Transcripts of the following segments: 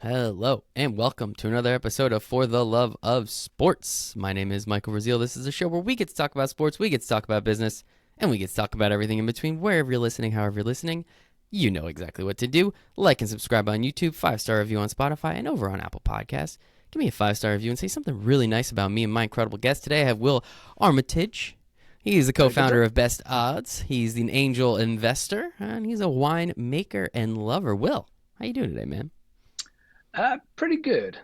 Hello, and welcome to another episode of For the Love of Sports. My name is Michael Rasile. This is a show where we get to talk about sports, we get to talk about business, and we get to talk about everything in between. Wherever you're listening, however you're listening, you know exactly what to do. Like and subscribe on YouTube, 5-star review on Spotify, and over on Apple Podcasts. Give me a 5-star review and say something really nice about me and my incredible guest. Today I have Will Armitage. He's the co-founder of BestOdds. He's an angel investor, and he's a wine maker and lover. Will, how you doing today, man? Pretty good.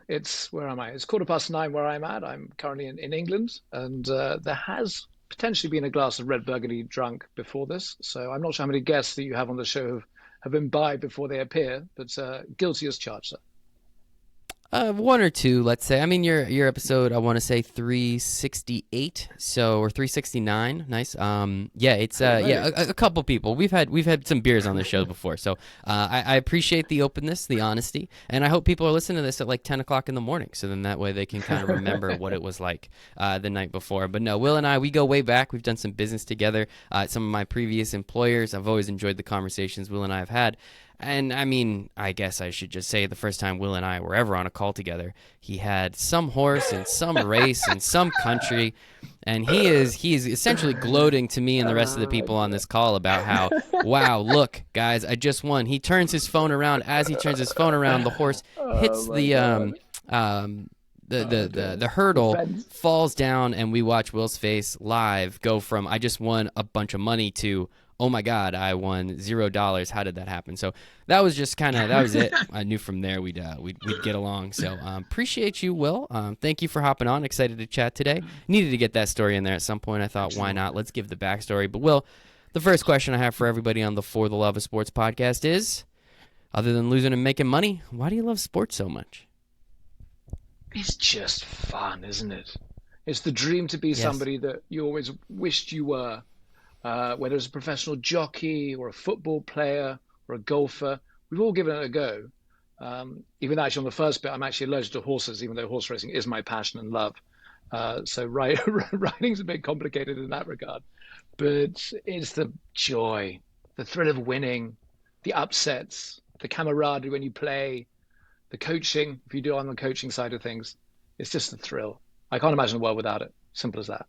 Where am I? It's 9:15 where I'm at. I'm currently in England, and there has potentially been a glass of red burgundy drunk before this. So I'm not sure how many guests that you have on the show have imbibed before they appear, but guilty as charged, sir. One or two, let's say. I mean, your episode, I want to say 368, or 369. Nice. Yeah, it's a couple people. We've had some beers on the show before, so I appreciate the openness, the honesty, and I hope people are listening to this at like 10 o'clock in the morning, so then that way they can kind of remember what it was like the night before. But no, Will and I, we go way back. We've done some business together. Some of my previous employers, I've always enjoyed the conversations Will and I have had. And I mean, I guess I should just say the first time Will and I were ever on a call together, he had some horse in some race in some country, and he is essentially gloating to me and the rest of the people on this call about how, wow, look, guys, I just won. He turns his phone around. As he turns his phone around, the horse hits the hurdle, falls down, and we watch Will's face live go from I just won a bunch of money to oh my God, I won $0. How did that happen? So that was just that was it. I knew from there we'd get along. So appreciate you, Will. Thank you for hopping on. Excited to chat today. Needed to get that story in there at some point. I thought, why not? Let's give the backstory. But Will, the first question I have for everybody on the For the Love of Sports podcast is, other than losing and making money, why do you love sports so much? It's just fun, isn't it? It's the dream to be Yes. somebody that you always wished you were. Whether it's a professional jockey or a football player or a golfer, we've all given it a go. Even though actually on the first bit, I'm actually allergic to horses, even though horse racing is my passion and love. So riding's a bit complicated in that regard, but it's the joy, the thrill of winning, the upsets, the camaraderie when you play, the coaching, if you do on the coaching side of things. It's just a thrill. I can't imagine a world without it. Simple as that.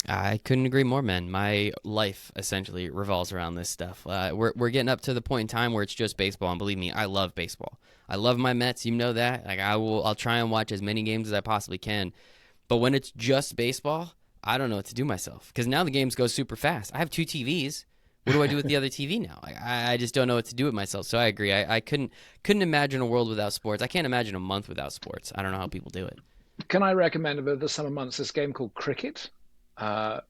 I couldn't agree more, man. My life essentially revolves around this stuff. We're getting up to the point in time where it's just baseball, and believe me, I love baseball. I love my Mets. You know that. Like I'll try and watch as many games as I possibly can. But when it's just baseball, I don't know what to do myself because now the games go super fast. I have two TVs. What do I do with the other TV now? I just don't know what to do with myself. So I agree. I couldn't imagine a world without sports. I can't imagine a month without sports. I don't know how people do it. Can I recommend over the summer months this game called cricket,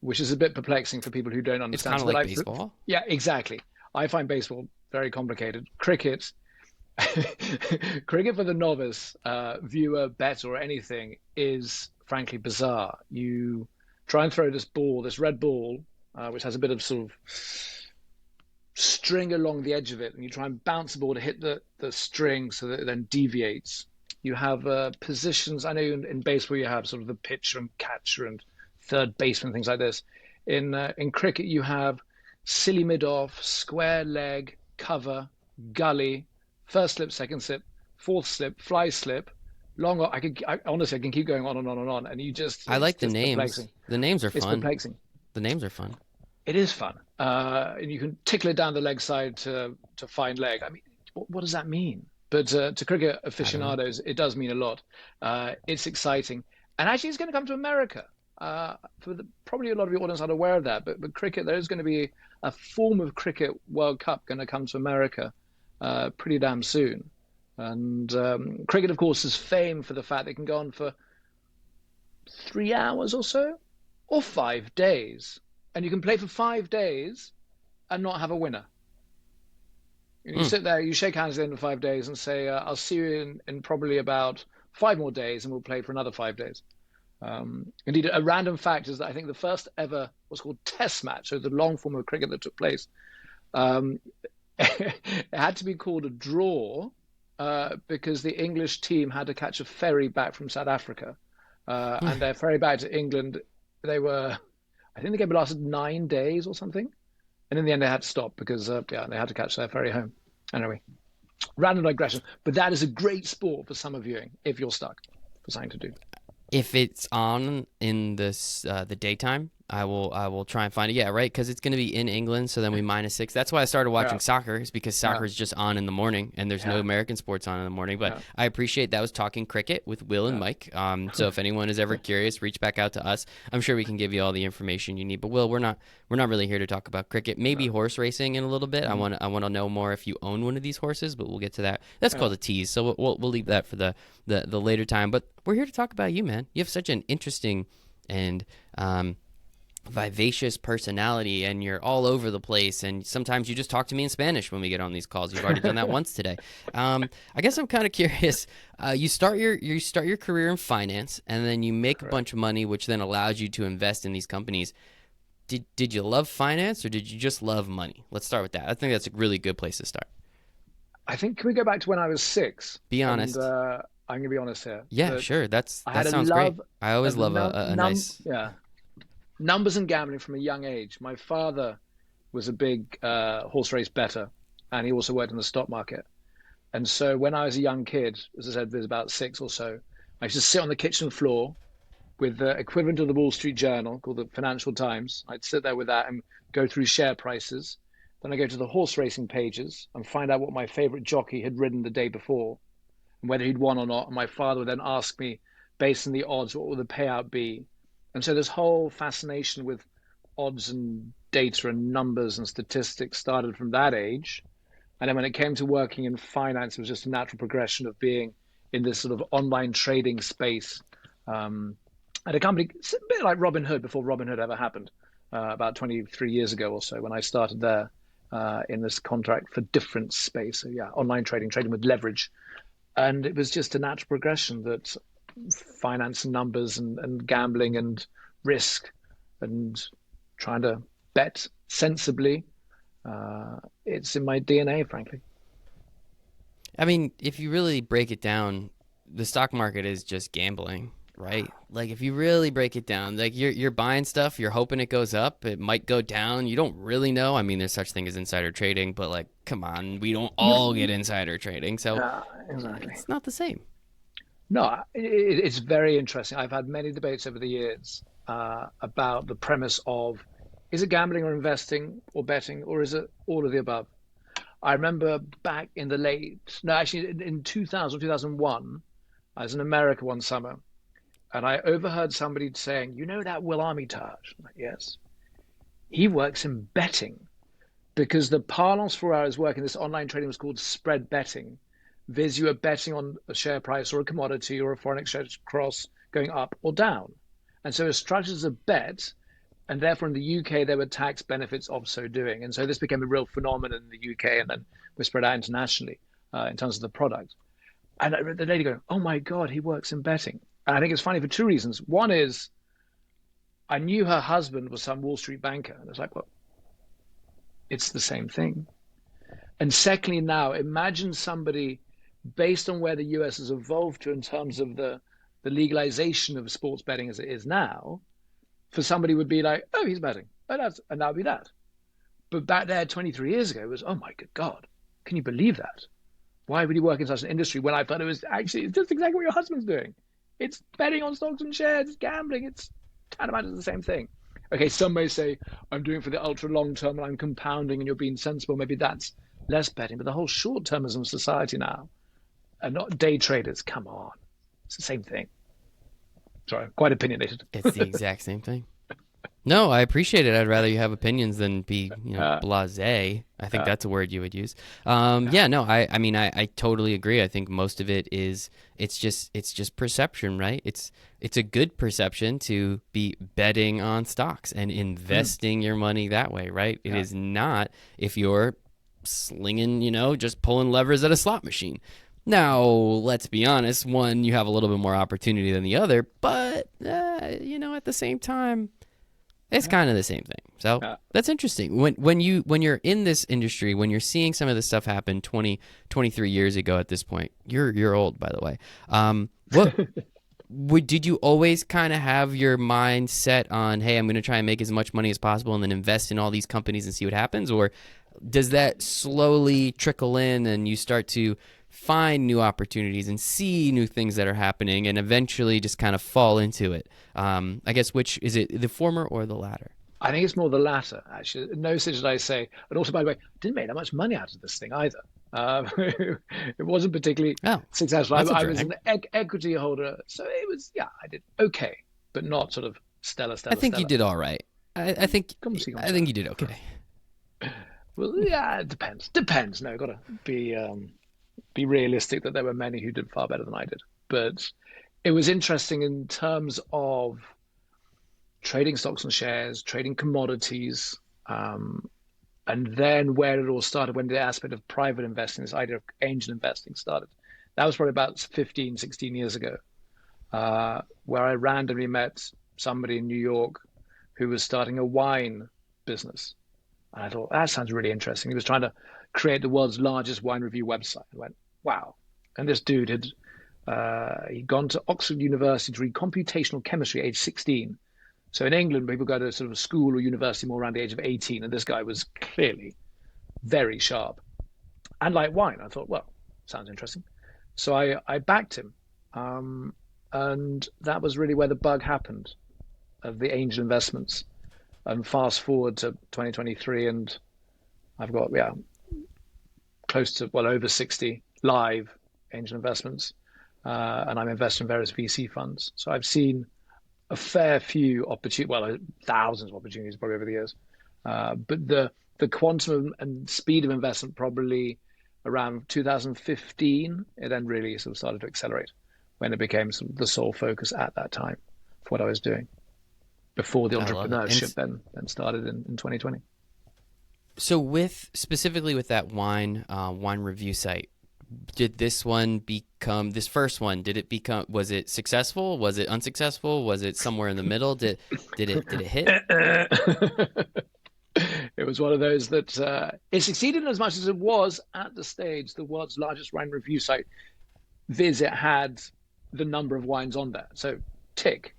which is a bit perplexing for people who don't It's understand. kind of like baseball. Yeah, exactly. I find baseball very complicated. Cricket, cricket for the novice viewer, bet or anything is frankly bizarre. You try and throw this ball, this red ball, which has a bit of sort of string along the edge of it, and you try and bounce the ball to hit the string so that it then deviates. You have positions. I know in baseball you have sort of the pitcher and catcher and third baseman, things like this. In cricket you have silly mid off, square leg, cover, gully, first slip, second slip, fourth slip, fly slip, long. Honestly I can keep going on and on and on, and you just I it's like the just names. perplexing. The names are It's fun. perplexing. The names are fun. It is fun, and you can tickle it down the leg side to find leg. I mean, what does that mean? But to cricket I don't know. aficionados, it does mean a lot. It's exciting, and actually, it's going to come to America. Probably a lot of your audience aren't aware of that, but cricket, there is going to be a form of cricket World Cup going to come to America pretty damn soon. And cricket, of course, is famed for the fact that it can go on for 3 hours or so, or 5 days, and you can play for 5 days and not have a winner. You Mm. sit there, you shake hands at the end of 5 days and say, I'll see you in probably about 5 more days and we'll play for another 5 days. Indeed, a random fact is that I think the first ever what's called test match, so the long form of cricket that took place, um, it had to be called a draw because the English team had to catch a ferry back from South Africa. And their ferry back to England, I think the game lasted 9 days or something. And in the end, they had to stop because, yeah, they had to catch their ferry home. Anyway, Random digression, but that is a great sport for summer viewing if you're stuck for something to do. If it's on in the daytime, I will try and find it. Yeah, right, because it's going to be in England, so then we -6. That's why I started watching Yeah, soccer, is because yeah, soccer is just on in the morning, and there's no yeah, American sports on in the morning. But yeah, I appreciate that was talking cricket with Will and yeah. Mike. So if anyone is ever curious, reach back out to us. I'm sure we can give you all the information you need. But Will, we're not really here to talk about cricket. Maybe No. horse racing in a little bit. I Mm, want I want to know more if you own one of these horses, but we'll get to that. That's yeah. called a tease, so we'll leave that for the later time. But we're here to talk about you, man. You have such an interesting and vivacious personality, and you're all over the place, and sometimes you just talk to me in Spanish when we get on these calls. You've already done that once today. I guess I'm kind of curious. You start your career in finance, and then you make a Correct. bunch of money, which then allows you to invest in these companies. Did you love finance, or did you just love money? Let's start with that. I think that's a really good place to start. I think, can we go back to when I was six? Be And honest. I'm gonna be honest here. Yeah, That sure. I That had a sounds great. love I always of love a nice. yeah, numbers and gambling from a young age. My father was a big horse race bettor, and he also worked in the stock market. And so when I was a young kid, as I said, there's about six or so, I used to sit on the kitchen floor with the equivalent of the Wall Street Journal called the Financial Times. I'd sit there with that and go through share prices. Then I go to the horse racing pages and find out what my favorite jockey had ridden the day before and whether he'd won or not. And my father would then ask me, based on the odds, what will the payout be? And so this whole fascination with odds and data and numbers and statistics started from that age. And then when it came to working in finance, it was just a natural progression of being in this sort of online trading space. Um, at a company, it's a bit like Robinhood before Robinhood ever happened, about 23 years ago or so when I started there in this contract for difference space. So yeah, online trading, trading with leverage. And it was just a natural progression that finance and numbers and gambling and risk and trying to bet sensibly. It's in my DNA, frankly. I mean, if you really break it down, the stock market is just gambling, right? Like if you really break it down, like you're buying stuff, you're hoping it goes up, it might go down. You don't really know. I mean, there's such thing as insider trading, but like, come on, we don't all get insider trading, so Exactly. it's not the same. No, it's very interesting. I've had many debates over the years about the premise of is it gambling or investing or betting or is it all of the above? I remember back in the late, no, actually in 2000, 2001, I was in America one summer and I overheard somebody saying, you know that Will Armitage? I'm like, yes. He works in betting because the parlance for where I was working, this online trading was called spread betting. Viz, you are betting on a share price or a commodity or a foreign exchange cross going up or down. And so it's structured as a bet, and therefore in the UK there were tax benefits of so doing. And so this became a real phenomenon in the UK, and then was spread out internationally in terms of the product. And the lady going, "Oh my God, he works in betting." And I think it's funny for two reasons. One is I knew her husband was some Wall Street banker, and it's like, well, it's the same thing. And secondly, now imagine somebody based on where the US has evolved to in terms of the legalization of sports betting as it is now, for somebody would be like, oh, he's betting. Oh, and that would be that. But back there 23 years ago, it was, oh my good God, can you believe that? Why would he work in such an industry when I thought it was actually it's just exactly what your husband's doing? It's betting on stocks and shares, it's gambling, it's tantamount to the same thing. Okay, some may say I'm doing it for the ultra long term and I'm compounding and you're being sensible. Maybe that's less betting, but the whole short termism of society now and not day traders. Come on, it's the same thing. Sorry, quite opinionated. It's the exact same thing. No, I appreciate it. I'd rather you have opinions than be, Uh, blasé. I think uh, that's a word you would use. uh, Yeah, no, I mean, I totally agree. I think most of it is, it's just perception, right? It's a good perception to be betting on stocks and mm, investing your money that way, right? It yeah, is not if you're slinging, just pulling levers at a slot machine. Now, let's be honest, one, you have a little bit more opportunity than the other, but, at the same time, it's yeah, kind of the same thing. So yeah. that's interesting. When you're in this industry, when you're seeing some of this stuff happen 20, 23 years ago at this point, you're old, by the way. What did you always kind of have your mind set on, hey, I'm going to try and make as much money as possible and then invest in all these companies and see what happens? Or does that slowly trickle in and you start to find new opportunities and see new things that are happening and eventually just kind of fall into it? I guess, which is it, the former or the latter? I think it's more the latter, actually. No such as I say. And also, by the way, didn't make that much money out of this thing either. It wasn't particularly Oh, successful. that's a I was drag. an equity holder, so it was, yeah, I did okay, but not sort of stellar, I stellar, think you stellar. did all right. I think Come see, come I see. think you did okay. Well, yeah, it depends. Depends. No, got to be realistic that there were many who did far better than I did. But it was interesting in terms of trading stocks and shares, trading commodities, um, and then where it all started, when the aspect of private investing, this idea of angel investing started. That was probably about 15, 16 years ago, where I randomly met somebody in New York who was starting a wine business. And I thought, that sounds really interesting. He was trying to create the world's largest wine review website. I went, wow. And this dude had he'd gone to Oxford University to read computational chemistry at age 16. So in England, people go to sort of a school or university more around the age of 18, and this guy was clearly very sharp. And like wine, I thought, well, sounds interesting. So I backed him. Um, and that was really where the bug happened of the angel investments. And fast forward to 2023, and I've got, yeah, close to, well, over 60 live angel investments. And I'm invested in various VC funds. So I've seen a fair few opportunities, well, thousands of opportunities probably over the years. But the quantum and speed of investment probably around 2015, it then really sort of started to accelerate when it became sort of the sole focus at that time for what I was doing before the I love it. And entrepreneurship then started in 2020. so, with specifically with that wine review site, did this one become this first one? Did it become? Was it successful? Was it unsuccessful? Was it somewhere in the middle? Did it hit? It was one of those that it succeeded in as much as it was at the stage the world's largest wine review site. Viz, it had the number of wines on there. So tick.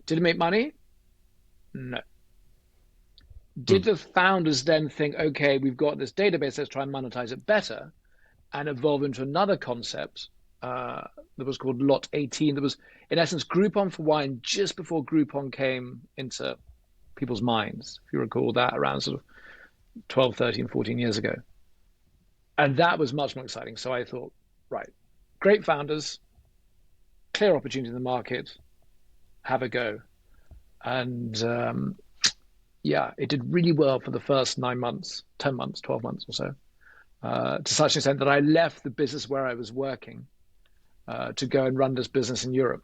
Did it make money? No. Hmm. Did the founders then think, okay, we've got this database, let's try and monetize it better and evolve into another concept that was called Lot 18? That was, in essence, Groupon for wine just before Groupon came into people's minds, if you recall that, around sort of 12, 13, 14 years ago. And that was much more exciting. So I thought, right, great founders, clear opportunity in the market, have a go. And yeah, it did really well for the first 9 months, 10 months, 12 months or so, to such an extent that I left the business where I was working to go and run this business in Europe.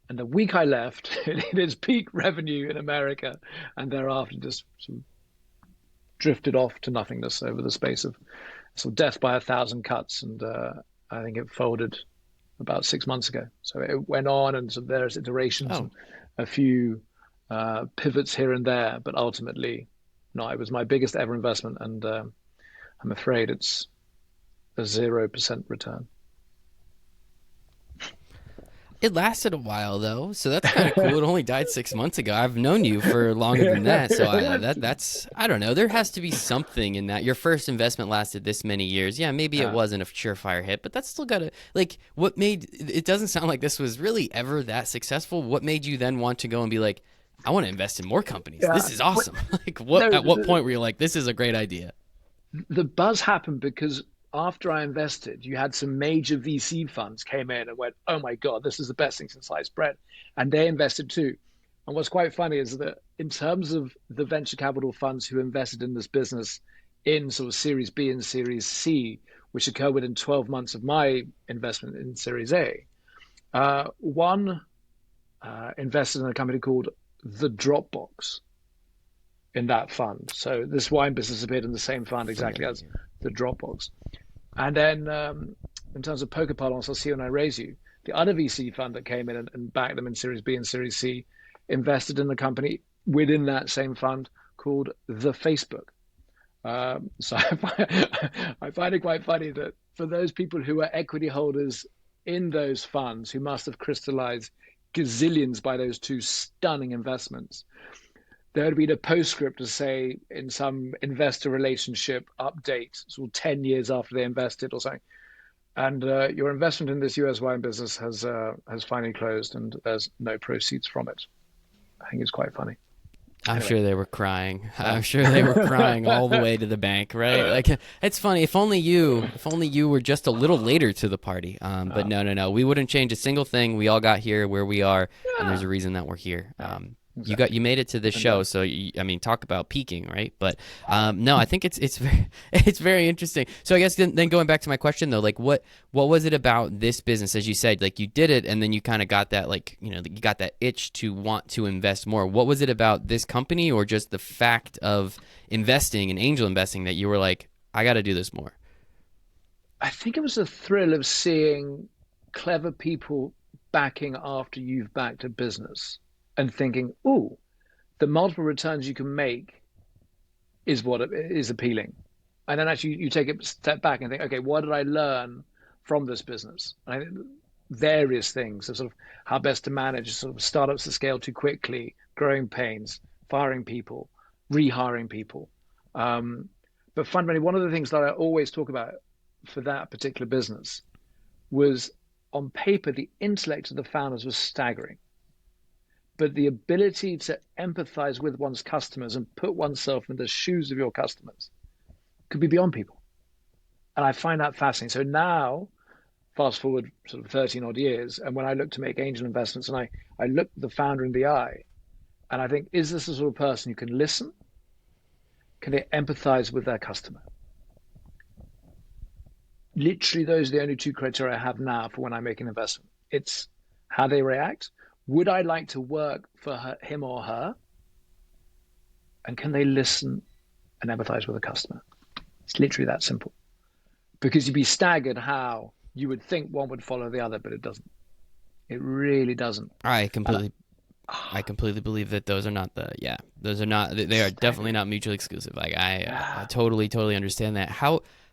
And the week I left, it hit its peak revenue in America, and thereafter just sort of drifted off to nothingness over the space of sort of death by a thousand cuts. And I think it folded about 6 months ago. So it went on, and so there's iterations Oh, and a few pivots here and there, but ultimately, no, it was my biggest ever investment, and I'm afraid it's a 0% return. it lasted a while though, so that's kind of cool. It only died 6 months ago. I've known you for longer than that, so that's I don't know. There has to be something in that. Your first investment lasted this many years. Yeah, maybe it uh, wasn't a surefire hit, but that's still got to like. What made it? Doesn't sound like this was really ever that successful. What made you then want to go and be like, I want to invest in more companies. yeah, This is awesome. Like, what? no, At what point were you like, this is a great idea? the buzz happened because after I invested, you had some major VC funds came in and went, "Oh my God, this is the best thing since sliced bread," and they invested too. And what's quite funny is that in terms of the venture capital funds who invested in this business in sort of Series B and Series C, which occurred within 12 months of my investment in Series A, one invested in a company called the Dropbox in that fund. So this wine business appeared in the same fund exactly as Familiar. the Dropbox. And then in terms of poker parlance, I'll see when I raise you. The other VC fund that came in and backed them in Series B and Series C invested in the company within that same fund called the Facebook. So I find it quite funny that for those people who are equity holders in those funds who must have crystallized gazillions by those two stunning investments, there would be a postscript to say in some investor relationship update, sort of 10 years after they invested or something. And your investment in this US wine business has finally closed, and there's no proceeds from it. I think it's quite funny. I'm Anyway, sure they were crying. yeah. I'm sure they were crying all the way to the bank, right? Like it's funny. If only you were just a little later to the party. But no, no, no. We wouldn't change a single thing. We all got here where we are, and there's Yeah, a reason that we're here. yeah, You exactly. made it to this And show, so I mean, talk about peaking, right? But no, I think it's very it's very interesting. So I guess then going back to my question though, like what was it about this business, as you said, like you did it, and then you kind of got that, like, you know, you got that itch to want to invest more. What was it about this company, or just the fact of investing and angel investing, that you were like, I got to do this more? I think it was the thrill of seeing clever people backing after you've backed a business and thinking, "Oh, the multiple returns you can make is what is appealing." And then actually you take a step back and think, okay, what did I learn from this business? And I think various things of sort of how best to manage sort of startups that scale too quickly, growing pains, firing people, rehiring people. Um, but fundamentally, one of the things that I always talk about for that particular business was, on paper, the intellect of the founders was staggering, but the ability to empathize with one's customers and put oneself in the shoes of your customers could be beyond people. And I find that fascinating. So now, fast forward sort of 13 odd years, and when I look to make angel investments, and I look the founder in the eye, and I think, is this the sort of person who can listen? Can they empathize with their customer? Literally, those are the only two criteria I have now for when I make an investment. It's how they react. Would I like to work for him or her? And can they listen and empathize with the customer? It's literally that simple. Because you'd be staggered how you would think one would follow the other, but it doesn't. It really doesn't. I And completely I completely believe that those are not those are not, they are definitely staggering. not mutually exclusive. Like I Yeah. totally understand that.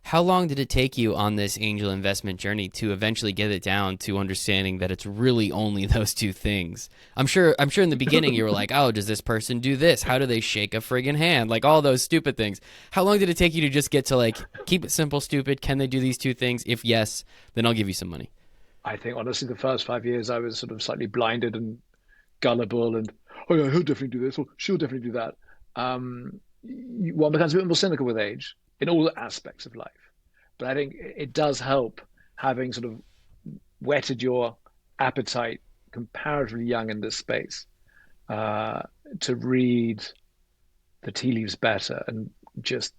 How long did it take you on this angel investment journey to eventually get it down to understanding that it's really only those two things? I'm sure in the beginning you were like, "Oh, does this person do this? How do they shake a friggin' hand?" Like all those stupid things. How long did it take you to just get to, like, keep it simple, stupid? Can they do these two things? If yes, then I'll give you some money. I think honestly, the first 5 years I was sort of slightly blinded and gullible, and oh yeah, he'll definitely do this, or she'll definitely do that. One becomes a bit more cynical with age in all aspects of life. But I think it does help having sort of whetted your appetite comparatively young in this space, uh, to read the tea leaves better and just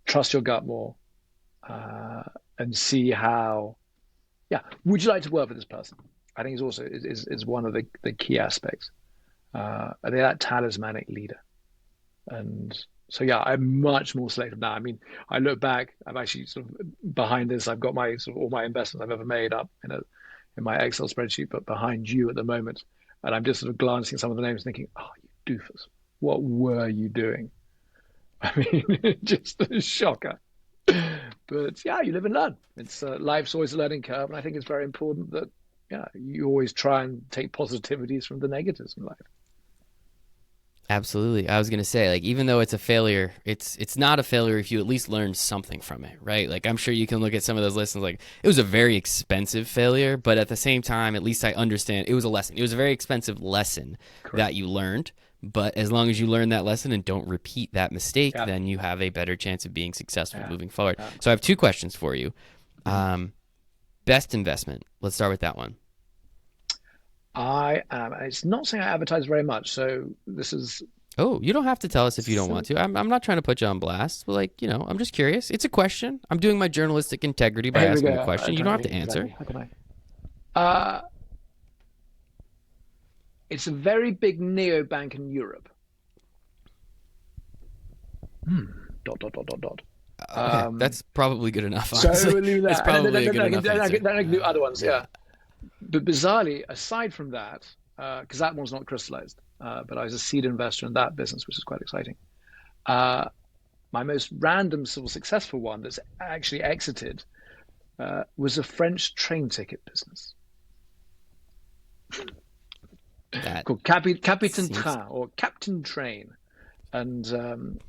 trust your gut more, uh, and see how. Yeah, would you like to work with this person? I think is one of the key aspects. Are they that talismanic leader? And so yeah, I'm much more selective now. I mean, I look back, I'm actually sort of behind this. I've got my sort of all my investments I've ever made up in my Excel spreadsheet, but behind you at the moment, and I'm just sort of glancing at some of the names, thinking, oh, you doofus, what were you doing? I mean, just a shocker. But yeah, you live and learn. It's life's always a learning curve, and I think it's very important that, yeah, you always try and take positivities from the negatives in life. Absolutely. I was gonna say, like, even though it's a failure, it's not a failure if you at least learn something from it, right? Like, I'm sure you can look at some of those lessons, like, it was a very expensive failure, but at the same time, at least I understand it was a lesson. It was a very expensive lesson Correct. that you learned, but as long as you learn that lesson and don't repeat that mistake, Yeah. then you have a better chance of being successful Yeah. moving forward. Yeah. So I have two questions for you. Mhm. Um, Best investment. Let's start with that one. I am. It's not something I advertise very much, so this is. Oh, you don't have to tell us if you don't want So, to. I'm not trying to put you on blast. But, like, I'm just curious. It's a question. I'm doing my journalistic integrity by here we asking the go. question. You don't have to answer. Exactly. How can I? It's a very big neobank in Europe. Hmm. Dot dot dot dot dot. Okay, Um, that's probably good enough, so honestly. we'll leave It's that, and probably a good enough answer. then I can do other ones. Yeah. Yeah, but bizarrely, aside from that, because that one's not crystallized, but I was a seed investor in that business, which is quite exciting. Uh, my most random sort of successful one that's actually exited was a French train ticket business. called Captain Seems Train or Captain Train, and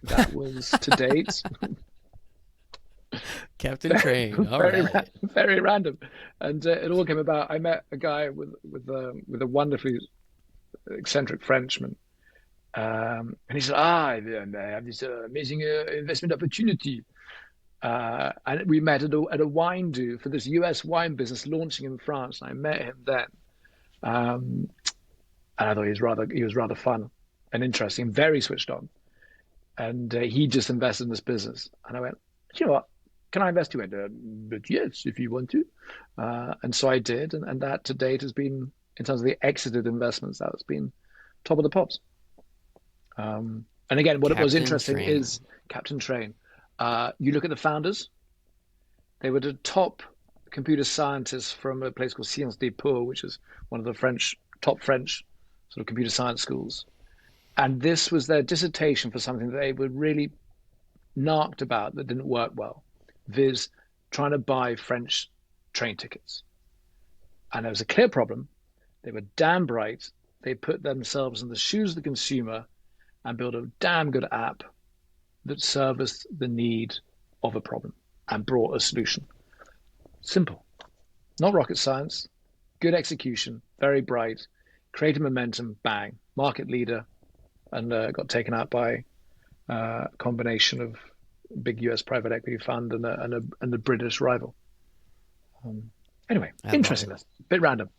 that was to date Captain Train. All very right. very random, and it all came about. I met a guy with a wonderfully eccentric Frenchman, and he said, I have this amazing investment opportunity. And we met at a wine do for this US wine business launching in France. And I met him then. Um, and I thought he was rather fun and interesting, very switched on. And he just invested in this business. And I went, you know what? Can I invest? He went, but yes, if you want to. And so I did. And that to date has been, in terms of the exited investments, that's been top of the pops. And again, what was Captain interesting is Train. Captain Train. You look at the founders, they were the top computer scientists from a place called Sciences Po, which is one of the top French sort of computer science schools. And this was their dissertation for something that they were really narked about that didn't work well, viz. Trying to buy French train tickets. And there was a clear problem. They were damn bright. They put themselves in the shoes of the consumer and built a damn good app that serviced the need of a problem and brought a solution. Simple, not rocket science, good execution, very bright, created momentum, bang, market leader, and got taken out by a combination of big US private equity fund and a British rival. Anyway, I love it. interesting. That's a bit random.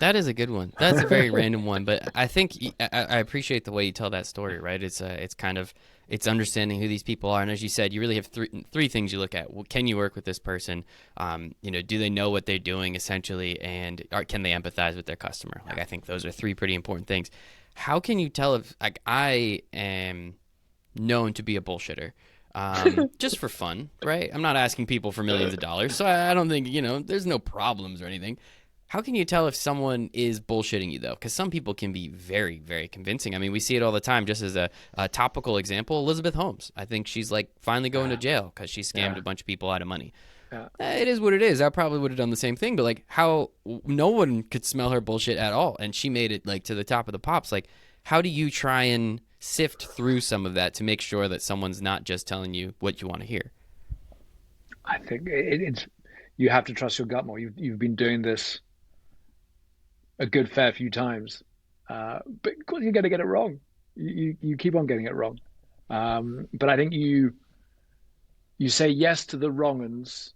That is a good one. That's a very random one, but I think I appreciate the way you tell that story. Right? It's kind of it's understanding who these people are, and as you said, you really have three things you look at. Well, can you work with this person? Do they know what they're doing essentially, and can they empathize with their customer? Like I think those are three pretty important things. How can you tell if like I am known to be a bullshitter? Just for fun, right? I'm not asking people for millions of dollars, so I don't think there's no problems or anything. How can you tell if someone is bullshitting you, though? Because some people can be very, very convincing. I mean, we see it all the time. Just as a topical example, Elizabeth Holmes. I think she's like finally going to jail because she scammed Yeah, a bunch of people out of money. yeah. It is what it is. I probably would have done the same thing, but like how no one could smell her bullshit at all. And she made it like to the top of the pops. Like, how do you try and sift through some of that to make sure that someone's not just telling you what you want to hear? I think it's you have to trust your gut more. You've been doing this a good fair few times, but of course you're going to get it wrong. You keep on getting it wrong. But I think you say yes to the wrong uns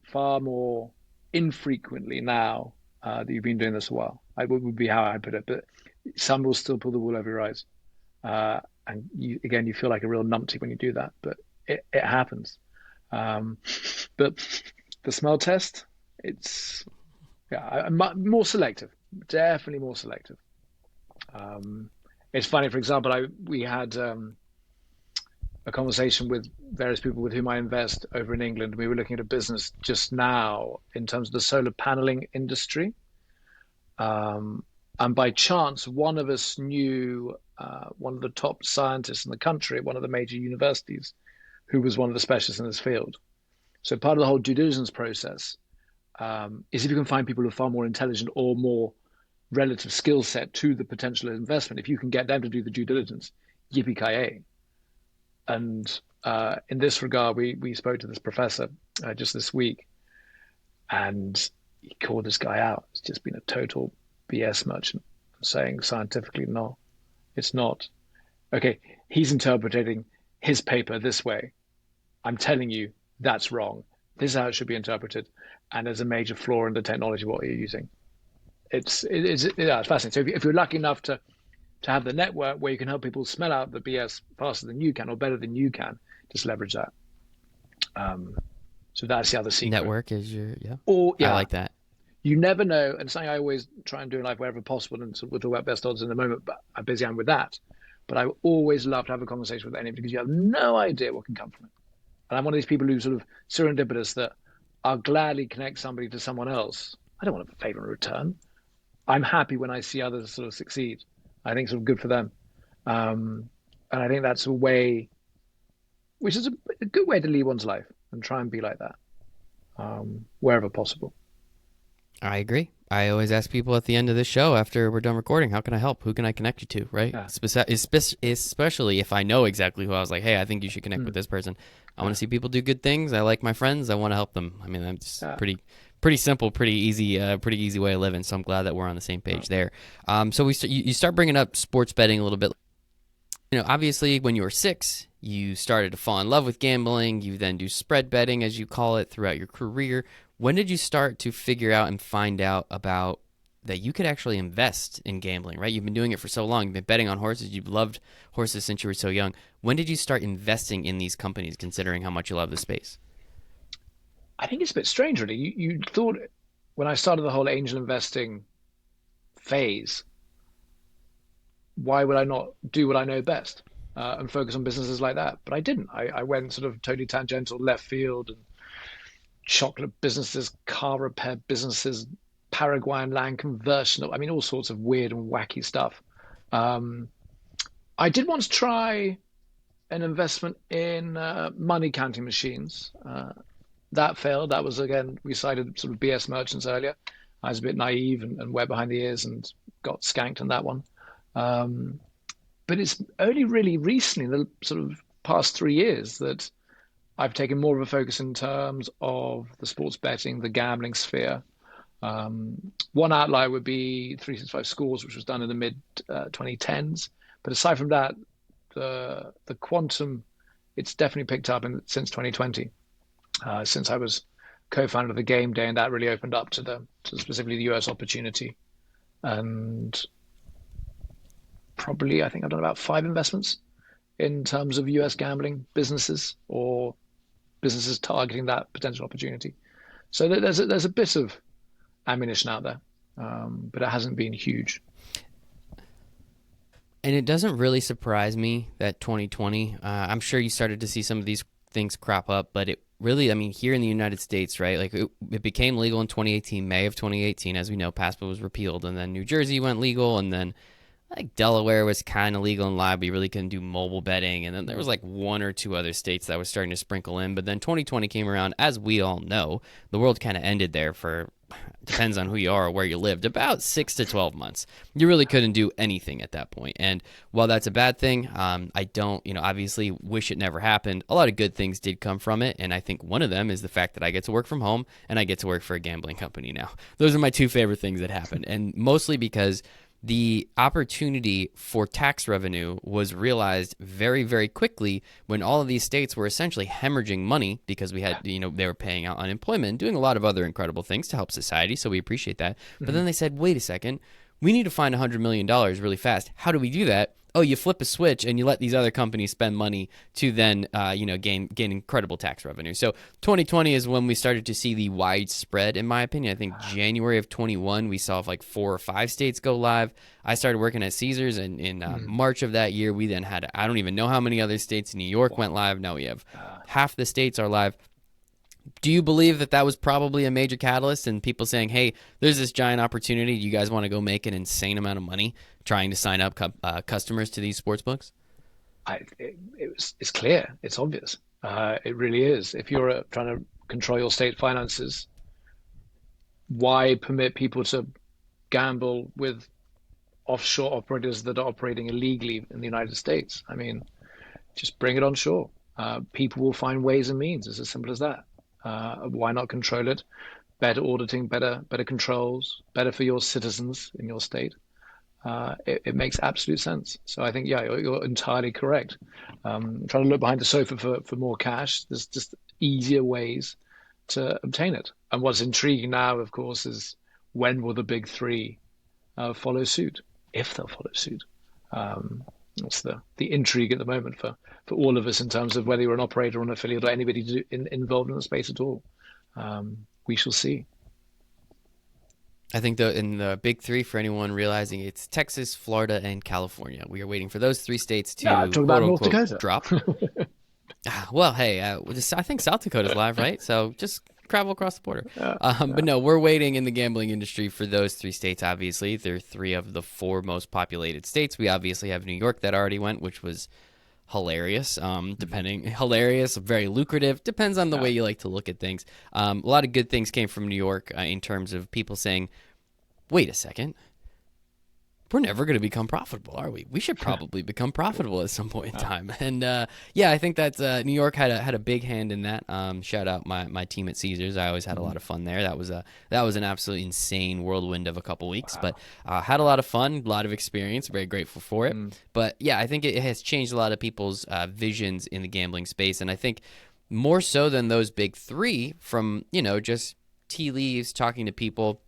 far more infrequently now that you've been doing this a while. I would be how I put it, but some will still pull the wool over your eyes. And you feel like a real numpty when you do that, but it happens. Um, but the smell test, it's I'm more selective, definitely more selective. It's funny, for example, we had a conversation with various people with whom I invest over in England. We were looking at a business just now in terms of the solar paneling industry. And by chance, one of us knew one of the top scientists in the country at one of the major universities who was one of the specialists in this field. So part of the whole due diligence process is if you can find people who are far more intelligent or more relative skill set to the potential investment, if you can get them to do the due diligence, yippee-ki-yay. And in this regard, we spoke to this professor just this week, and he called this guy out. It's just been a total BS merchant, saying scientifically, no, it's not. Okay, he's interpreting his paper this way. I'm telling you, that's wrong. This is how it should be interpreted, and there's a major flaw in the technology what you're using. It's fascinating. So if you're lucky enough to have the network where you can help people smell out the BS faster than you can or better than you can, just leverage that. So that's the other secret. Network is your yeah. Or I yeah, like that. you never know, and something I always try and do in life wherever possible. And so we'll talk about best odds in a moment, but I'm busy with that. But I always love to have a conversation with anyone because you have no idea what can come from it. And I'm one of these people who sort of serendipitous that I'll gladly connect somebody to someone else. I don't want a favor in return. I'm happy when I see others sort of succeed. I think it's sort of good for them. And I think that's a way, which is a good way to lead one's life and try and be like that wherever possible. I agree. I always ask people at the end of the show after we're done recording, how can I help? Who can I connect you to, right? Yeah. Especially if I know exactly who. I was like, hey, I think you should connect with this person. I want to see people do good things. I like my friends. I want to help them. I mean, I'm just Yeah. pretty simple, pretty easy way of living. So I'm glad that we're on the same page there. So you start bringing up sports betting a little bit. Obviously, when you were 6, you started to fall in love with gambling. You then do spread betting, as you call it, throughout your career. When did you start to figure out and find out about that you could actually invest in gambling, right? You've been doing it for so long. You've been betting on horses. You've loved horses since you were so young. When did you start investing in these companies, considering how much you love the space? I think it's a bit strange, really. You thought when I started the whole angel investing phase, why would I not do what I know best and focus on businesses like that? But I didn't. I went sort of totally tangential, left field, and chocolate businesses, car repair businesses, Paraguayan land conversion. I mean, all sorts of weird and wacky stuff. Um, I did once try an investment in money counting machines. That failed. That was, again, we cited sort of BS merchants earlier. I was a bit naive and wet behind the ears and got skanked on that one. Um, but it's only really recently, in the sort of past 3 years, that I've taken more of a focus in terms of the sports betting, the gambling sphere. One outlier would be 365 Scores, which was done in the mid 2010s. But aside from that, the quantum, it's definitely picked up since 2020, since I was co-founder of the Game Day, and that really opened up to specifically the US opportunity. And probably, I think I've done about 5 investments in terms of US gambling businesses or businesses targeting that potential opportunity. So there's a bit of ammunition out there, but it hasn't been huge. And it doesn't really surprise me that 2020, I'm sure you started to see some of these things crop up, but it really, I mean, here in the United States, right, like it became legal in 2018, May of 2018. As we know, PASPA was repealed, and then New Jersey went legal, and then like Delaware was kind of legal and live, but you really couldn't do mobile betting. And then there was like 1 or 2 other states that was starting to sprinkle in. But then 2020 came around, as we all know, the world kind of ended there for, depends on who you are or where you lived, about 6 to 12 months. You really couldn't do anything at that point. And while that's a bad thing, I don't, obviously wish it never happened. A lot of good things did come from it. And I think one of them is the fact that I get to work from home and I get to work for a gambling company now. Those are my 2 favorite things that happened. And mostly because the opportunity for tax revenue was realized very, very quickly when all of these states were essentially hemorrhaging money because we had, they were paying out unemployment and doing a lot of other incredible things to help society. So we appreciate that. But then they said, wait a second, we need to find $100 million really fast. How do we do that? Oh, you flip a switch and you let these other companies spend money to then, gain incredible tax revenue. So 2020 is when we started to see the widespread, in my opinion. I think January of 21, we saw like 4 or 5 states go live. I started working at Caesars, and in March of that year, we then had, I don't even know how many other states. New York went live. Now we have half the states are live. Do you believe that was probably a major catalyst and people saying, hey, there's this giant opportunity. You guys want to go make an insane amount of money trying to sign up customers to these sports books? It's clear. It's obvious. It really is. If you're trying to control your state finances, why permit people to gamble with offshore operators that are operating illegally in the United States? I mean, just bring it on shore. People will find ways and means. It's as simple as that. Why not control it? Better auditing, better controls, better for your citizens in your state. It makes absolute sense. So I think, yeah, you're entirely correct. Trying to look behind the sofa for more cash. There's just easier ways to obtain it. And what's intriguing now, of course, is when will the big 3 follow suit, if they'll follow suit. That's the intrigue at the moment for all of us in terms of whether you're an operator or an affiliate or anybody involved in the space at all. We shall see. I think in the big 3, for anyone realizing, it's Texas, Florida, and California. We are waiting for those 3 states to talk about North Dakota drop. Well, hey, I think South Dakota's live, right? So just travel across the border. But no, we're waiting in the gambling industry for those 3 states. Obviously, they're 3 of the 4 most populated states. We obviously have New York that already went, which was hilarious. Hilarious, very lucrative. Depends on the way you like to look at things. A lot of good things came from New York in terms of people saying, wait a second. We're never going to become profitable, are we? We should probably become profitable at some point in time. And I think that New York had a big hand in that. Shout out my team at Caesars. I always had a lot of fun there. That was an absolutely insane whirlwind of a couple weeks, but had a lot of fun, a lot of experience. Very grateful for it. But yeah, I think it has changed a lot of people's visions in the gambling space, and I think more so than those big three, from just tea leaves, talking to people,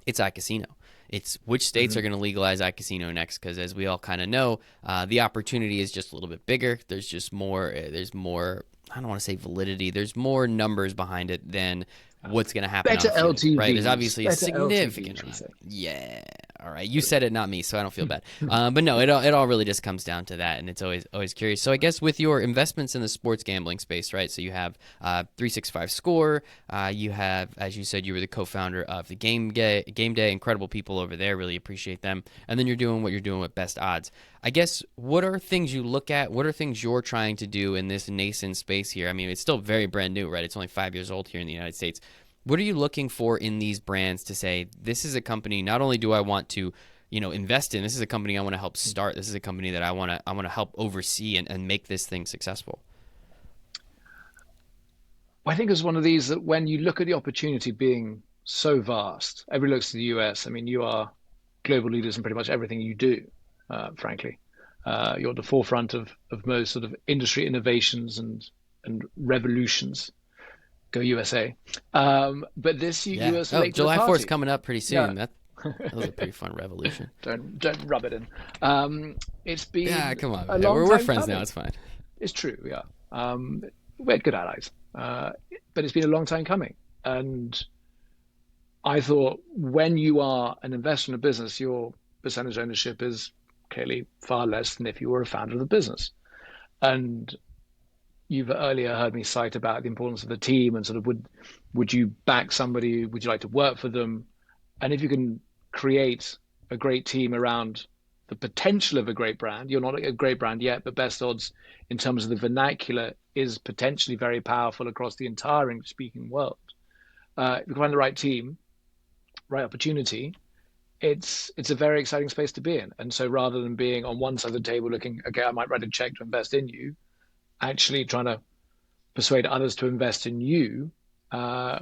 it's iCasino. It's which states are going to legalize iCasino next, because as we all kind of know, the opportunity is just a little bit bigger. There's just more. There's more. I don't want to say validity. There's more numbers behind it than what's going to happen. Better LTVs, right? There's obviously a better significant. LTVs, yeah. All right, you said it, not me, so I don't feel bad. But no, it all really just comes down to that, and it's always curious. So I guess with your investments in the sports gambling space, right? So you have 365 Score. You have, as you said, you were the co-founder of the Game Day. Incredible people over there. Really appreciate them. And then you're doing what you're doing with BestOdds. I guess, what are things you look at? What are things you're trying to do in this nascent space here? I mean, it's still very brand new, right? It's only 5 years old here in the United States. What are you looking for in these brands to say, this is a company not only do I want to, invest in, this is a company I want to help start, this is a company that I want to help oversee and make this thing successful? I think it's one of these that when you look at the opportunity being so vast, everybody looks to the US. I mean, you are global leaders in pretty much everything you do, frankly. You're at the forefront of most sort of industry innovations and revolutions. Go USA. But this US July 4th coming up pretty soon. Yeah. That was a pretty fun revolution. Don't rub it in. It's been come on. We're friends coming. now. It's fine. It's true. Yeah. We had good allies, but it's been a long time coming. And I thought, when you are an investor in a business, your percentage ownership is clearly far less than if you were a founder of the business. And you've earlier heard me cite about the importance of the team and sort of would you back somebody? Would you like to work for them? And if you can create a great team around the potential of a great brand, you're not a great brand yet, but BestOdds in terms of the vernacular is potentially very powerful across the entire English-speaking world. If you find the right team, right opportunity, it's a very exciting space to be in. And so rather than being on one side of the table looking, okay, I might write a check to invest in you, actually trying to persuade others to invest in you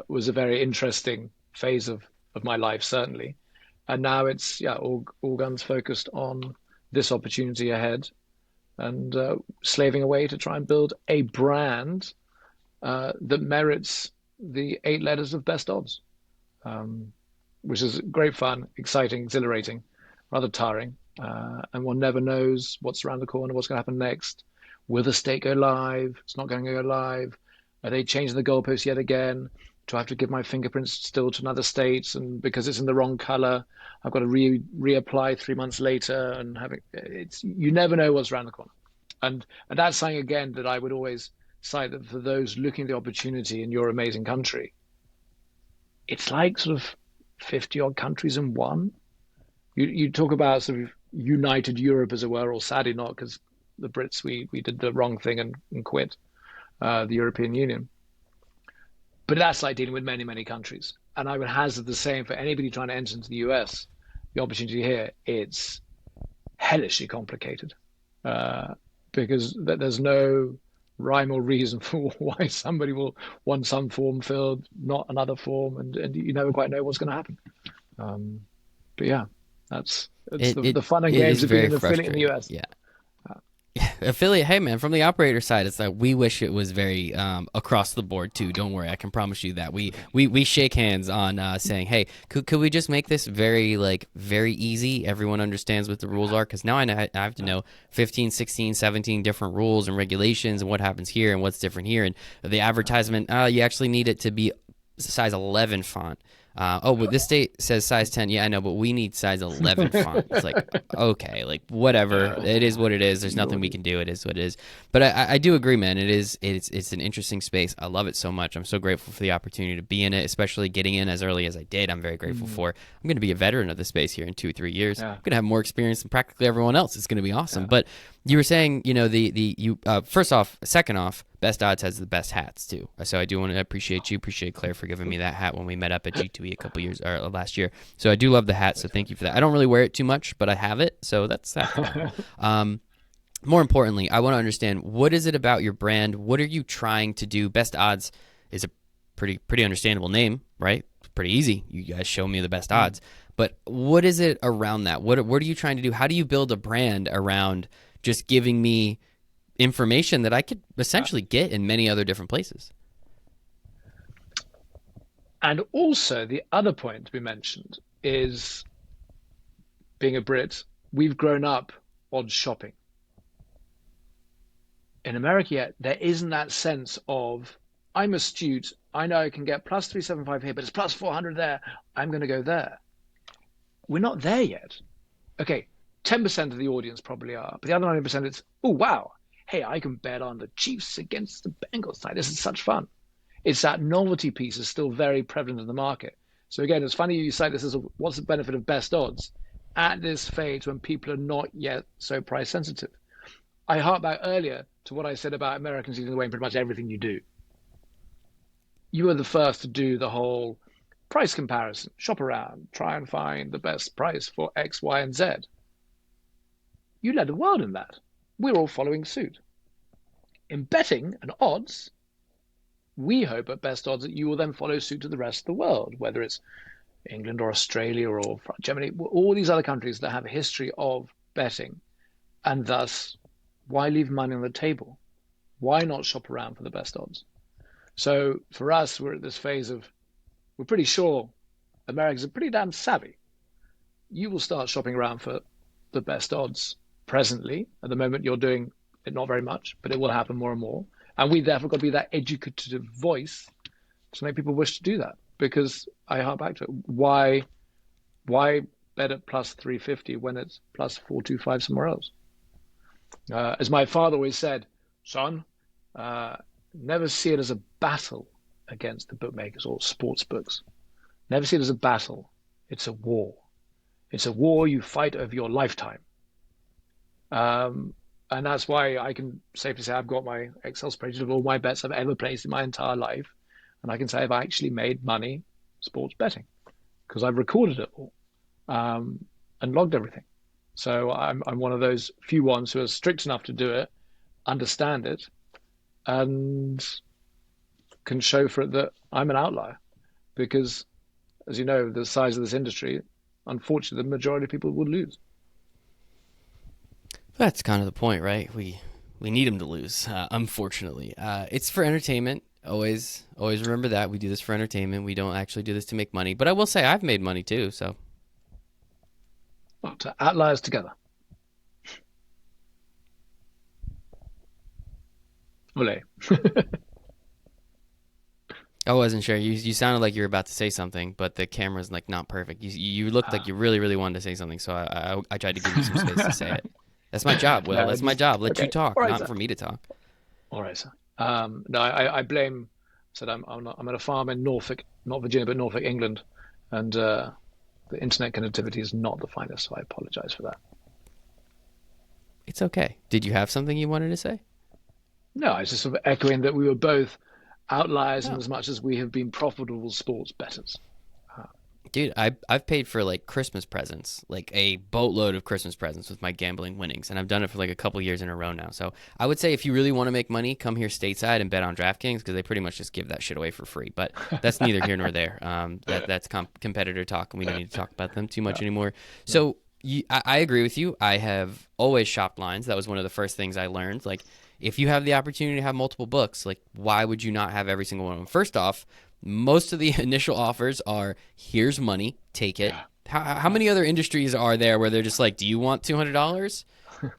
was a very interesting phase of my life, certainly. And now it's all guns focused on this opportunity ahead, and slaving away to try and build a brand that merits the 8 letters of BestOdds, which is great fun, exciting, exhilarating, rather tiring, and one never knows what's around the corner, what's going to happen next. Will the state go live? It's not going to go live. Are they changing the goalposts yet again? Do I have to give my fingerprints still to another state? And because it's in the wrong color, I've got to reapply 3 months later. And you never know what's around the corner. And that's something, again, that I would always cite, that for those looking at the opportunity in your amazing country, it's like sort of 50 odd countries in one. You talk about sort of united Europe, as it were, or sadly not, because the Brits, we did the wrong thing and quit the European Union. But that's like dealing with many, many countries. And I would hazard the same for anybody trying to enter into the US. The opportunity here, it's hellishly complicated because there's no rhyme or reason for why somebody will want some form filled, not another form, and you never quite know what's going to happen. But yeah, that's the fun and games of being an affiliate in the US. Yeah. Affiliate, hey man, from the operator side, it's like we wish it was very across the board too. Don't worry, I can promise you that we shake hands on saying, hey, could we just make this very easy? Everyone understands what the rules are, because now I have to know 15, 16, 17 different rules and regulations and what happens here and what's different here. And the advertisement, you actually need it to be size 11 font. But this state says size 10. Yeah, I know, but we need size 11 font. It's like, okay, like whatever. It is what it is. There's nothing we can do. It is what it is. But I do agree, man. It's an interesting space. I love it so much. I'm so grateful for the opportunity to be in it, especially getting in as early as I did. I'm very grateful for. I'm going to be a veteran of the space here in 2 or 3 years. I'm going to have more experience than practically everyone else. It's going to be awesome. But You were saying, first off, second off, Best Odds has the best hats too. So I do want to appreciate Claire for giving me that hat when we met up at G2E a couple years or last year. So I do love the hat. So thank you for that. I don't really wear it too much, but I have it, so that's fine. More importantly, I want to understand, what is it about your brand? What are you trying to do? Best Odds is a pretty understandable name, right? It's pretty easy. You guys show me the best odds. But what is it around that? What are you trying to do? How do you build a brand around just giving me information that I could essentially get in many other different places? And also, the other point to be mentioned is, being a Brit, we've grown up on shopping. In America, yet, there isn't that sense of, I'm astute, I know I can get plus 375 here, but it's plus 400 there, I'm going to go there. We're not there yet. Okay, 10% of the audience probably are, but the other 90% it's, oh, wow, hey, I can bet on the Chiefs against the Bengals tonight. This is such fun. It's that novelty piece is still very prevalent in the market. So again, it's funny you cite this as what's the benefit of best odds at this phase when people are not yet so price sensitive. I hark back earlier to what I said about Americans leading the way in pretty much everything you do. You were the first to do the whole price comparison, shop around, try and find the best price for X, Y, and Z. You led the world in that. We're all following suit. In betting and odds, we hope at Best Odds that you will then follow suit to the rest of the world, whether it's England or Australia or Germany, all these other countries that have a history of betting. And thus, why leave money on the table? Why not shop around for the best odds? So for us, we're at this phase of, we're pretty sure Americans are pretty damn savvy. You will start shopping around for the best odds presently. At the moment, you're doing it not very much, but it will happen more and more. And we therefore got to be that educative voice to make people wish to do that. Because I hark back to it. Why bet at plus 350 when it's plus 425 somewhere else? As my father always said, son, never see it as a battle against the bookmakers or sports books. Never see it as a battle. It's a war. It's a war you fight over your lifetime. And that's why I can safely say I've got my Excel spreadsheet of all my bets I've ever placed in my entire life. And I can say I've actually made money sports betting because I've recorded it all and logged everything. So I'm one of those few ones who are strict enough to do it, understand it, and can show for it that I'm an outlier. Because, as you know, the size of this industry, unfortunately, the majority of people would lose. That's kind of the point, right? We need them to lose, unfortunately. It's for entertainment. Always remember that. We do this for entertainment. We don't actually do this to make money. But I will say I've made money too, so. Well, to outliers together. Ole. I wasn't sure. You sounded like you were about to say something, but the camera's like not perfect. You looked like you really wanted to say something, so I tried to give you some space to say it. That's my job, Will. That's my job. Let you talk, right, not for me to talk. All right, sir. No, I blame. Said I'm at a farm in Norfolk, not Virginia, but Norfolk, England, and the internet connectivity is not the finest, so I apologize for that. It's okay. Did you have something you wanted to say? No, I was just sort of echoing that we were both outliers in as much as we have been profitable sports bettors. Dude, I've paid for like Christmas presents, like a boatload of Christmas presents with my gambling winnings, and I've done it for like a couple years in a row now. So I would say if you really want to make money, come here stateside and bet on DraftKings because they pretty much just give that shit away for free. But that's neither here nor there. That's competitor talk, and we don't need to talk about them too much anymore. So I agree with you. I have always shopped lines. That was one of the first things I learned. Like, if you have the opportunity to have multiple books, like, why would you not have every single one of them? First off, most of the initial offers are, here's money, take it. Yeah. How many other industries are there where they're just like, do you want $200?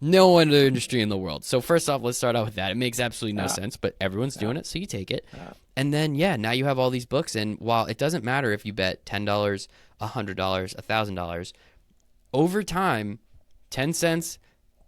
No other industry in the world. So first off, let's start out with that. It makes absolutely no sense, but everyone's doing it, so you take it. And then, now you have all these books, and while it doesn't matter if you bet $10, $100, $1,000, over time, 10 cents,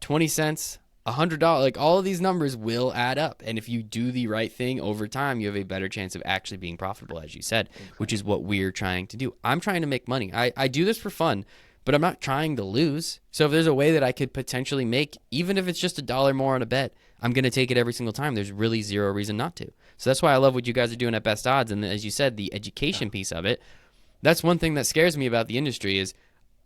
20 cents, $100, like all of these numbers will add up. And if you do the right thing over time, you have a better chance of actually being profitable, as you said, which is what we're trying to do. I'm trying to make money. I do this for fun, but I'm not trying to lose. So if there's a way that I could potentially make, even if it's just $1 more on a bet, I'm going to take it every single time. There's really zero reason not to. So that's why I love what you guys are doing at Best Odds. And as you said, the education piece of it, that's one thing that scares me about the industry is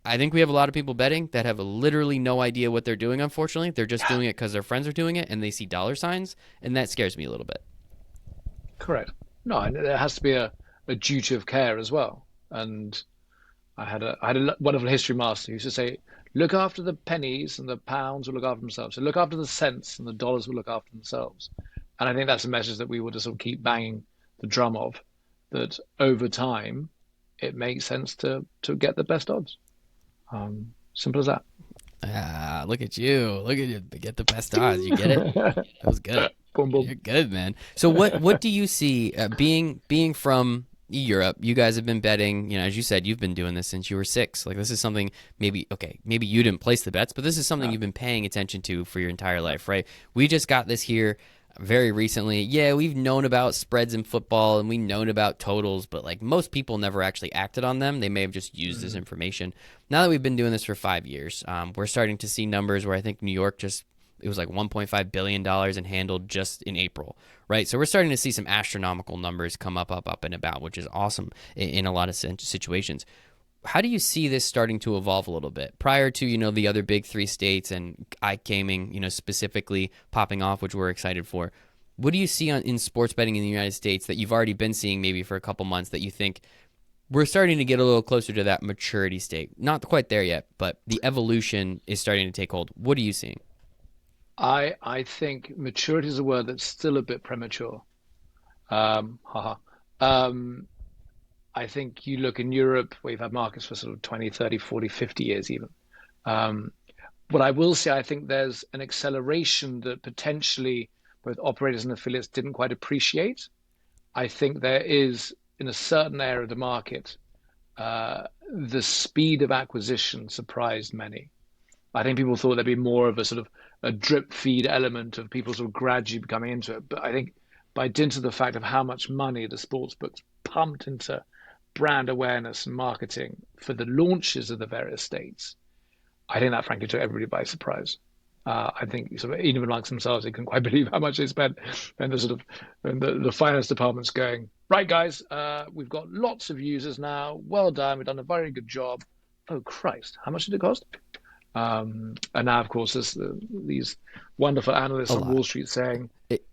I think we have a lot of people betting that have literally no idea what they're doing, unfortunately. They're just doing it because their friends are doing it and they see dollar signs, and that scares me a little bit. Correct. No, and there has to be a duty of care as well. And I had a wonderful history master who used to say, look after the pennies and the pounds will look after themselves. So look after the cents and the dollars will look after themselves. And I think that's a message that we will just sort of keep banging the drum of, that over time it makes sense to get the best odds. Simple as that. Ah, look at you. Look at you. Get the best odds. You get it? That was good. Boom, boom. You're good, man. So what do you see being from Europe? You guys have been betting, as you said, you've been doing this since you were 6. Like this is something maybe you didn't place the bets, but this is something you've been paying attention to for your entire life, right? We just got this here very recently. Yeah, we've known about spreads in football and we've known about totals, but like most people never actually acted on them. They may have just used this information. Now that we've been doing this for 5 years, we're starting to see numbers where I think New York it was like $1.5 billion in handled just in April, right? So we're starting to see some astronomical numbers come up and about, which is awesome in a lot of situations. How do you see this starting to evolve a little bit prior to, the other big 3 states and iGaming, specifically popping off, which we're excited for? What do you see in sports betting in the United States that you've already been seeing maybe for a couple months that you think we're starting to get a little closer to that maturity state? Not quite there yet, but the evolution is starting to take hold. What are you seeing? I think maturity is a word that's still a bit premature. Haha. I think you look in Europe where you've had markets for sort of 20, 30, 40, 50 years even. Um, what I will say, I think there's an acceleration that potentially both operators and affiliates didn't quite appreciate. I think there is, in a certain area of the market, the speed of acquisition surprised many. I think people thought there'd be more of a sort of a drip feed element of people sort of gradually becoming into it. But I think by dint of the fact of how much money the sports books pumped into brand awareness and marketing for the launches of the various states, I think that frankly took everybody by surprise. I think sort of even amongst themselves, they couldn't quite believe how much they spent, and the finance department's going, right, guys, we've got lots of users now. Well done, we've done a very good job. Oh Christ, how much did it cost? And now, of course, there's these wonderful analysts A on lot. Wall Street saying, It,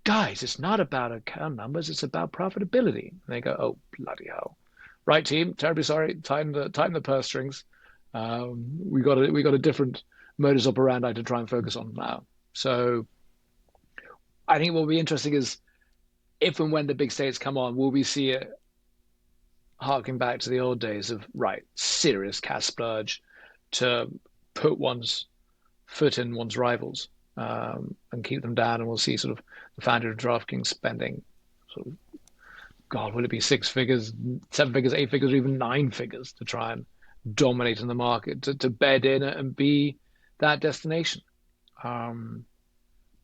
guys, it's not about account numbers, it's about profitability. And they go, oh, bloody hell. Right, team, terribly sorry. Tighten the purse strings. We got a different modus operandi to try and focus on now. So I think what will be interesting is if and when the big states come on, will we see it harking back to the old days of right, serious cash splurge to put one's foot in one's rivals and keep them down, and we'll see sort of the founder of DraftKings spending sort of God, will it be 6 figures, 7 figures, 8 figures, or even 9 figures to try and dominate in the market, to bed in it and be that destination. Um,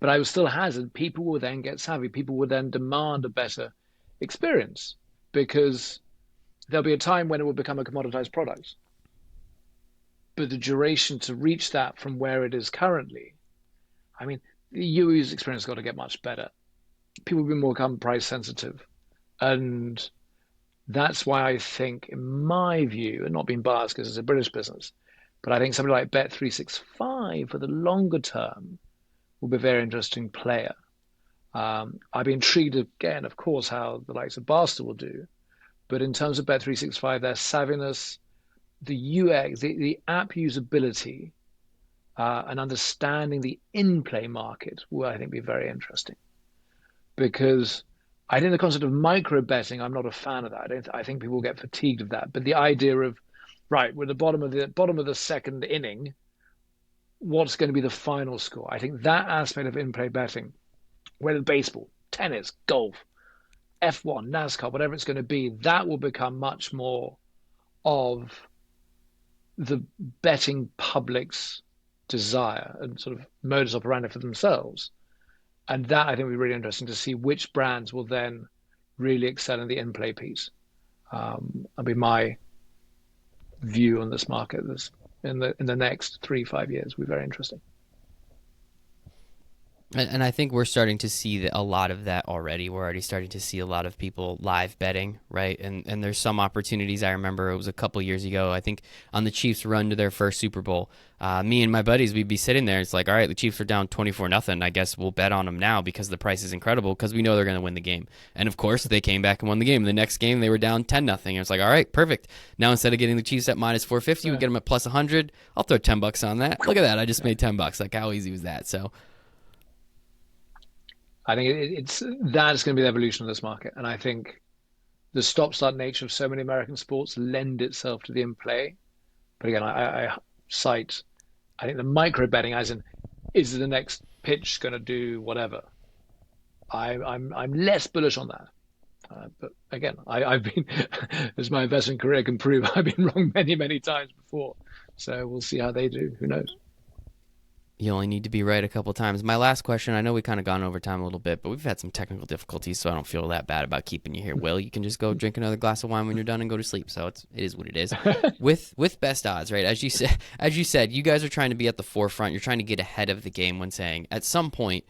but I would still hazard people will then get savvy. People will then demand a better experience because there'll be a time when it will become a commoditized product. But the duration to reach that from where it is currently, I mean, the user experience has got to get much better. People will be more become price sensitive. And that's why I think, in my view, and not being biased because it's a British business, but I think somebody like Bet365 for the longer term will be a very interesting player. I'd be intrigued again, of course, how the likes of Barstool will do. But in terms of Bet365, their savviness, the UX, the app usability, and understanding the in-play market will, I think, be very interesting. Because I think the concept of micro betting, I'm not a fan of that. I think people get fatigued of that. But the idea of, right, we're at the bottom of the second inning, what's going to be the final score? I think that aspect of in-play betting, whether baseball, tennis, golf, F1, NASCAR, whatever it's going to be, that will become much more of the betting public's desire and sort of modus operandi for themselves. And that I think will be really interesting to see which brands will then really excel in the in-play piece. That'll be my view on this market that's in the next 3 5 years will be very interesting. And I think we're starting to see a lot of that already. We're already starting to see a lot of people live betting, right? And there's some opportunities. I remember it was a couple years ago, I think, on the Chiefs' run to their first Super Bowl. Me and my buddies, we'd be sitting there. It's like, all right, the Chiefs are down 24-0. I guess we'll bet on them now because the price is incredible because we know they're going to win the game. And of course, they came back and won the game. The next game, they were down 10-0. It's like, all right, perfect. Now instead of getting the Chiefs at minus 450, we get them at plus 100. I'll throw $10 on that. Look at that. I just made $10. Like, how easy was that? So. I think it's that's going to be the evolution of this market, and I think the stop-start nature of so many American sports lend itself to the in-play. But again, I cite, I think the micro betting, as in, is the next pitch going to do whatever? I'm less bullish on that. But again, I've been, as my investment career can prove, I've been wrong many times before. So we'll see how they do. Who knows? You only need to be right a couple times. My last question, I know we kind of gone over time a little bit, but we've had some technical difficulties, so I don't feel that bad about keeping you here. Will, you can just go drink another glass of wine when you're done and go to sleep. So it is what it is. With best odds, right? As you said, you guys are trying to be at the forefront. You're trying to get ahead of the game when saying at some point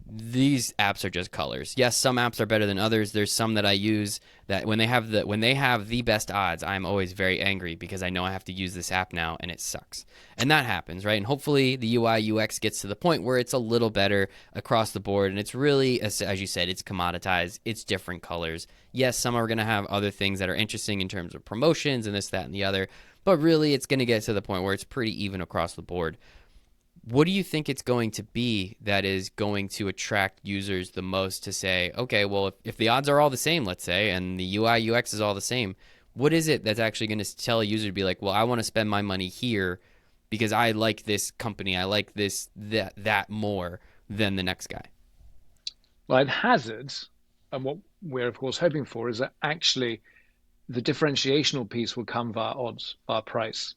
these apps are just colors. Yes, some apps are better than others. There's some that I use that when they have the best odds, I'm always very angry because I know I have to use this app now and it sucks. And that happens, right? And hopefully the UI UX gets to the point where it's a little better across the board and it's really, as you said, it's commoditized. It's different colors. Yes, some are going to have other things that are interesting in terms of promotions and this, that, and the other, but really it's going to get to the point where it's pretty even across the board. What do you think it's going to be that is going to attract users the most to say, okay, well, if the odds are all the same, let's say, and the UI UX is all the same, what is it that's actually going to tell a user to be like, well, I want to spend my money here because I like this company, I like that more than the next guy? Well, at Hazard, and what we're of course hoping for is that actually the differentiational piece will come via odds, via price,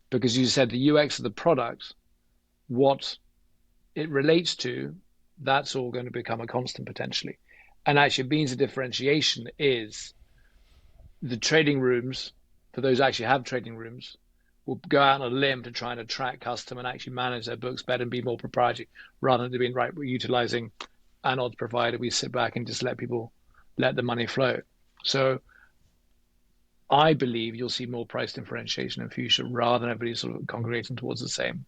because you said the UX of the product, what it relates to, that's all going to become a constant potentially. And actually, it means the differentiation is the trading rooms, for those who actually have trading rooms, will go out on a limb to try and attract custom and actually manage their books better and be more proprietary rather than being right. We're utilizing an odds provider. We sit back and just let people let the money flow. So I believe you'll see more price differentiation in future rather than everybody sort of congregating towards the same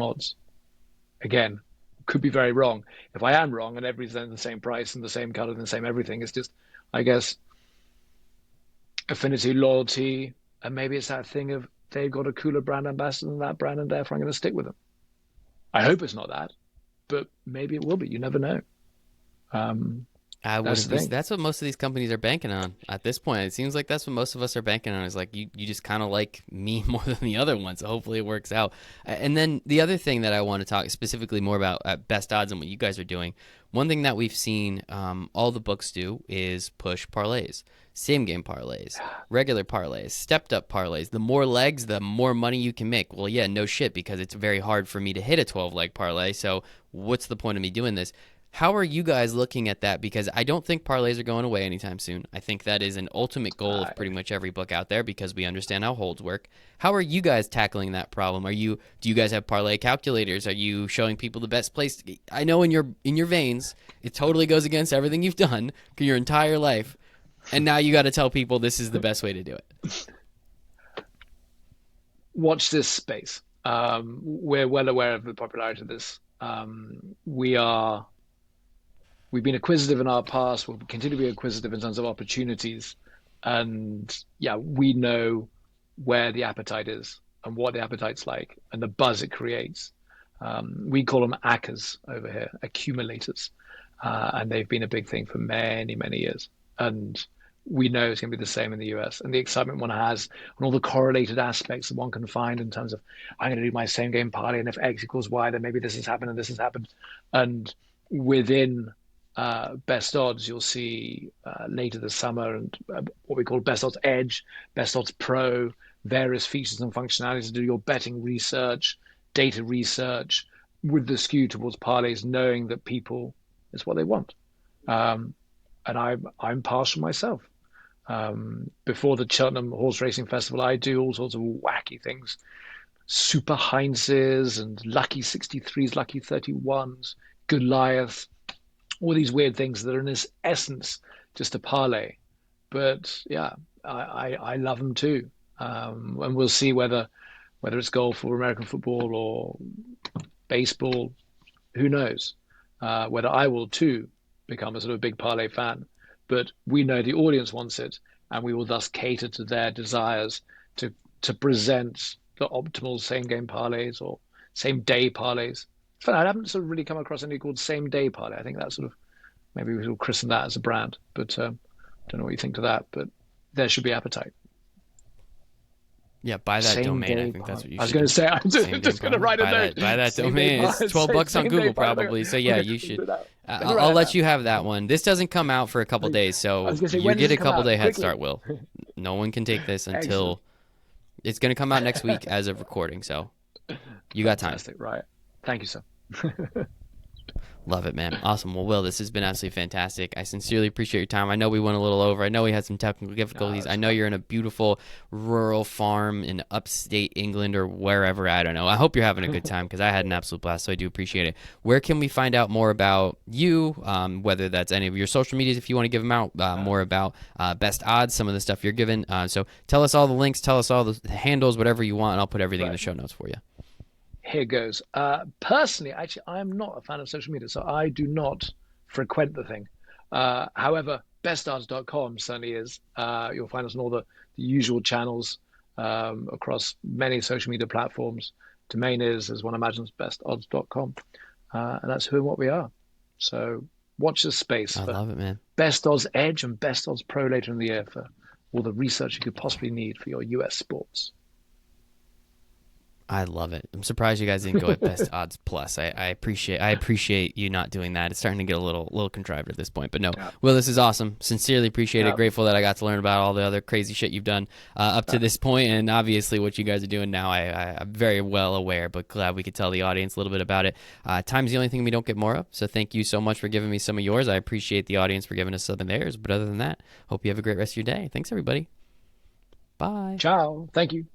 odds. Again, could be very wrong. If I am wrong and everybody's then the same price and the same color and the same everything, it's just, I guess, affinity, loyalty, and maybe it's that thing of they've got a cooler brand ambassador than that brand and therefore I'm going to stick with them. I hope it's not that, but maybe it will be. You never know. I That's wouldn't the be. thing. That's what most of these companies are banking on at this point. It seems like that's what most of us are banking on. Is like you just kind of like me more than the other one. So hopefully it works out. And then the other thing that I want to talk specifically more about at Best Odds and what you guys are doing. One thing that we've seen all the books do is push parlays, same game parlays, regular parlays, stepped up parlays. The more legs, the more money you can make. Well, yeah, no shit, because it's very hard for me to hit a 12-leg parlay. So what's the point of me doing this? How are you guys looking at that? Because I don't think parlays are going away anytime soon. I think that is an ultimate goal of pretty much every book out there because we understand how holds work. How are you guys tackling that problem? Do you guys have parlay calculators? Are you showing people the best place? I know in your veins, it totally goes against everything you've done your entire life, and now you got to tell people this is the best way to do it. Watch this space. We're well aware of the popularity of this. We've been acquisitive in our past. We'll continue to be acquisitive in terms of opportunities. And yeah, we know where the appetite is and what the appetite's like and the buzz it creates. We call them ACCAs over here, accumulators. And they've been a big thing for many years. And we know it's going to be the same in the US. And the excitement one has and all the correlated aspects that one can find in terms of, I'm going to do my same game parlay, and if X equals Y, then maybe this has happened and this has happened. And within best odds, you'll see later this summer, and what we call best odds edge, best odds pro, various features and functionalities to do your betting research, data research, with the skew towards parlays, knowing that people is what they want. And I'm partial myself. Before the Cheltenham Horse Racing Festival, I do all sorts of wacky things, Super Heinzes and Lucky 63s, Lucky 31s, Goliath, all these weird things that are in this essence just a parlay. But yeah, I love them too. And we'll see whether it's golf or American football or baseball, who knows? Whether I will too become a sort of big parlay fan. But we know the audience wants it, and we will thus cater to their desires to present the optimal same game parlays or same day parlays. It's funny, I haven't sort of really come across any called same day parlay. I think that's sort of maybe we will christen that as a brand, but don't know what you think to that. But there should be appetite. Yeah, buy that Same domain. I day think that's what you I was should going do. to say, I'm Same just game going to write a buy note. buy that Same day domain. It's $12 on same day Google parlay. probably. So yeah, Okay, you should. do that. I'll let you have that one. This doesn't come out for a couple days, I so was going to say, you when does get it a come couple out? day head Quickly. start. Will no one can take this Excellent. until it's going to come out next week as of recording. So you got time. Fantastic. Right. Thank you, sir. Love it, man. Awesome. Well, Will, this has been absolutely fantastic. I sincerely appreciate your time. I know we went a little over. I know we had some technical difficulties. I know you're in a beautiful rural farm in upstate England or wherever. I don't know. I hope you're having a good time because I had an absolute blast, so I do appreciate it. Where can we find out more about you, whether that's any of your social medias if you want to give them out, more about Best Odds, some of the stuff you're giving. So tell us all the links, tell us all the handles, whatever you want, and I'll put everything in the show notes for you. Here goes. Personally, actually, I'm not a fan of social media, so I do not frequent the thing. However, bestodds.com certainly is. You'll find us on all the usual channels across many social media platforms. Domain is, as one imagines, bestodds.com. And that's who and what we are. So watch this space I for love it, man. Best Odds Edge and Best Odds Pro later in the year for all the research you could possibly need for your US sports. I love it. I'm surprised you guys didn't go at Best Odds Plus. I appreciate you not doing that. It's starting to get a little contrived at this point. But no, Yeah. Will, this is awesome. Sincerely appreciate it. Yeah. Grateful that I got to learn about all the other crazy shit you've done up to this point, and obviously what you guys are doing now. I'm very well aware, but glad we could tell the audience a little bit about it. Time's the only thing we don't get more of, so thank you so much for giving me some of yours. I appreciate the audience for giving us some of theirs. But other than that, hope you have a great rest of your day. Thanks, everybody. Bye. Ciao. Thank you.